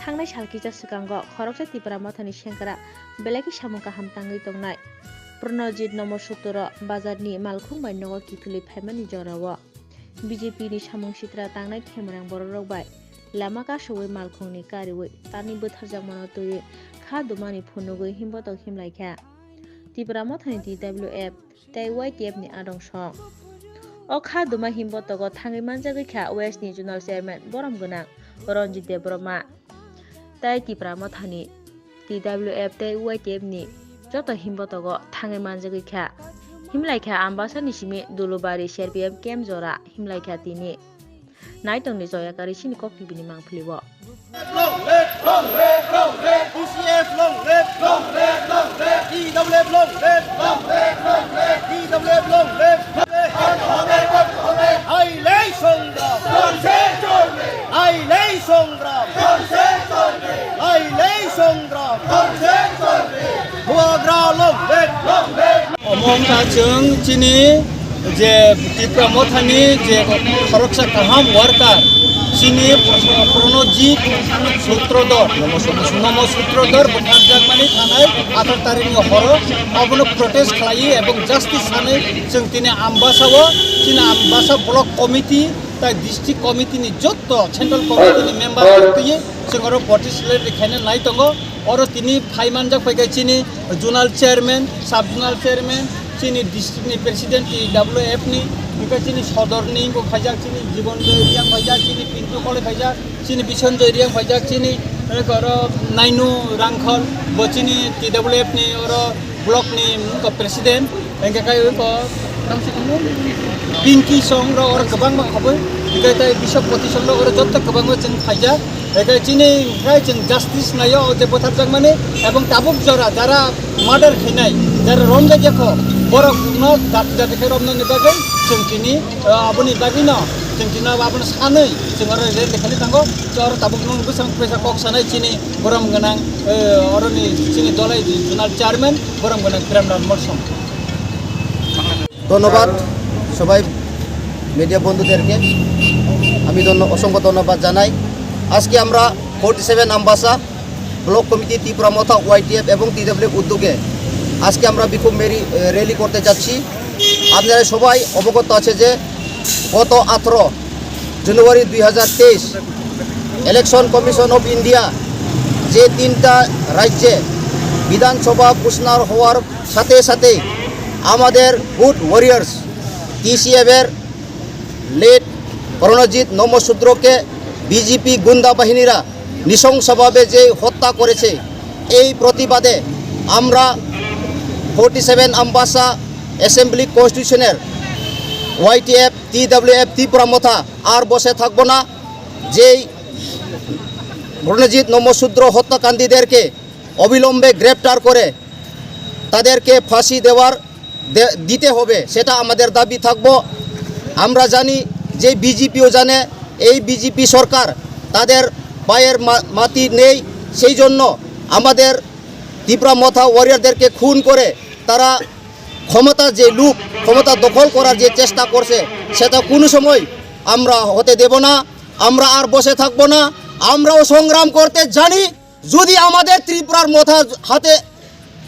थांनाय सालखिजा सिगांगो खरकसा त्रिपुरा मथानि सेंग्रा बेलाखि सामुका हामताङै दंनाय प्रणजित नम्बर 17 बाजारनि मालखुं बायनगो किफिलि फाइमानि जराव बिजेपिनि सामुं सित्रा तांनाय थेमरां बर रौबाय लामा गासौयै मालखुंनि कारिवै तानि बोथारजां मनतयै खा दुमानि फुनुगै हिमबत हिमलायखा त्रिपुरा मथानि DWF तै YTF नि आदं सं अ खा दुमा हिमबतगो थाङै मानजागैखा वेस्टनि जुनाल चेयारमेन बरम गोनां रनजित देब्रमा तै त्रिपुरा मथानि DWF तै YTF नि जत हिमबतगो थाङै मानजागैखा हिमलायखा आम्बासानि सिमि दुलुबारि CRPF केम जरा हिमलायखा तिनि नाइटंनि जयाकारि सिनि कक्ति बिनि मांफलिबो जों चिनी जे त्रिपुरा मथानि जे खरकसा काहाम वार्कार चिनी प्रणजित सूत्रधर नम सूत्रधर बुथारजागमानि थानाय 18 तारिखनि हर आबनो प्रोटेस्ट खालायो एबं जास्टिस सानै जों तिनि आम्बासाव चिनी आम्बासा ब्लक कमिटी ता डिस्ट्रिक्ट कमिटीनि जत्त सेंट्रल कमिटीनि मेम्बार फैयो जों आरो पार्टिसिपेट देखायनो नाय दङ और तिनि फाइमानजा फैगाय चिनी जुनाल चेयारमेन सब जुनाल चेयारमेन चिनी डिस्ट्रिक्टनि प्रेसिडेंट DWF नि बिका चिनी सदरनि को फाइजाक चिनी जीवन जयरियां फाइजाक चिनी पिंटू कले फाइजाक चिनी बिसन जयरियां फाइजाक चिनी और नाइनु रांखल बचिनी DWF नि और ब्लॉक नि को प्रेसिडेंट एंगे काय को नाम से पिंकी संग्र और गोबां मा खबर बिका ताय बिशपपति संग्र और जत्त गोबां मा जों फाइजाक एखाय चिनी फ्राय जों जास्टिस नायो जे बोथारजाक माने एवं ताबुक जरा जारा मार्डर खैनाय जारा रमजायखौ बरफनो दाखै रमनो बागै जों दिनै आबुनि बागैनो जों दिनै आबुन सानै जों आरो लेखानि थांगो आरो ताबुकनो बेसेबां फैसा कक सानै चिनी गरम गोनां अरनि चिनी दलाय जुनाल चेयारमेन गरम गोनां प्रेमनाथ मरसम ধন্যবাদ সবাই মিডিয়া বন্ধুদেরকে আমি অসংখ্য ধন্যবাদ জানাই আজকে আমরা 47 আম্বাসা ব্লক কমিটি ত্রিপুরা মথা YTF এবং TWF উদ্যোগে আজকে আমরা বিক্ষোভ র্যালি করতে যাচ্ছি আপনারা সবাই অবগত আছে যে গত 18 জানুয়ারি 2023 ইলেকশন কমিশন অফ ইন্ডিয়া যে তিনটা রাজ্যে বিধানসভা ঘোষণা হওয়ার সাথে সাথে আমাদের গুড ওয়ারিয়ার্স TCF এর লেট প্রণজিৎ নমশূদ্রকে বিজেপি গুন্ডা বাহিনীরা নৃশংসভাবে যে হত্যা করেছে এই প্রতিবাদে আমরা 47 আম্বাসা অ্যাসেম্বলি কনস্টিটিউশনের YTF TWF ত্রিপুরা মথা আর বসে থাকবো না যেই প্রণজিৎ নমশূদ্র হত্যাকাণ্ডীদেরকে অবিলম্বে গ্রেপ্তার করে তাদেরকে ফাঁসি দিতে হবে সেটা আমাদের দাবি থাকবো আমরা জানি যে বিজেপিও জানে এই বিজেপি সরকার তাদের পায়ের মাটি নেই সেই জন্য আমাদের ত্রিপুরা মথা ওয়ারিয়ারদেরকে খুন করে তারা ক্ষমতা দখল করার যে চেষ্টা করছে সেটা কোনো সময় আমরা হতে দেব না আমরা আর বসে থাকবো না আমরাও সংগ্রাম করতে জানি যদি আমাদের ত্রিপুরার মথা হাতে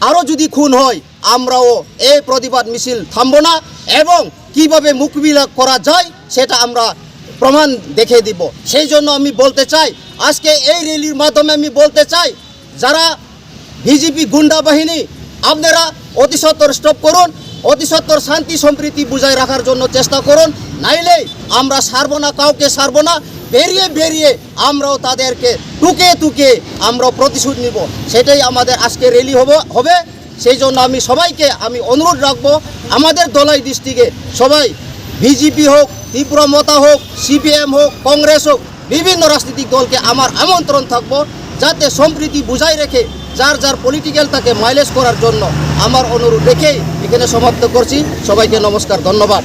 আরও যদি খুন হয় আমরাও এই প্রতিবাদ মিছিল থামবো না এবং কিভাবে মোকাবিলা করা যায় সেটা আমরা প্রমাণ দেখে দিব সেই জন্য আমি বলতে চাই আজকে এই র্যালির মাধ্যমে আমি বলতে চাই যারা বিজেপি গুন্ডা বাহিনী আপনারা অতি সত্বর স্টপ করুন অতি সত্বর শান্তি সম্প্রীতি বজায় রাখার জন্য চেষ্টা করুন নাইলে আমরা ছাড়বো না কাউকে ছাড়বো না বেরিয়ে আমরাও তাদেরকে টুকে আমরাও প্রতিশোধ নিব সেটাই আমাদের আজকে র্যালি হবে সেই জন্য আমি সবাইকে অনুরোধ রাখবো আমাদের দলাই ডিস্ট্রিক্টে সবাই বিজেপি হোক ত্রিপুরা মথা হোক CPM হোক কংগ্রেস হোক বিভিন্ন রাজনৈতিক দলকে আমার আমন্ত্রণ থাকবো যাতে সম্প্রীতি বজায় রেখে যার পলিটিক্যাল তাকে মাইলেজ করার জন্য আমার অনুরোধ রেখেই এখানে সমাপ্ত করছি সবাইকে নমস্কার ধন্যবাদ।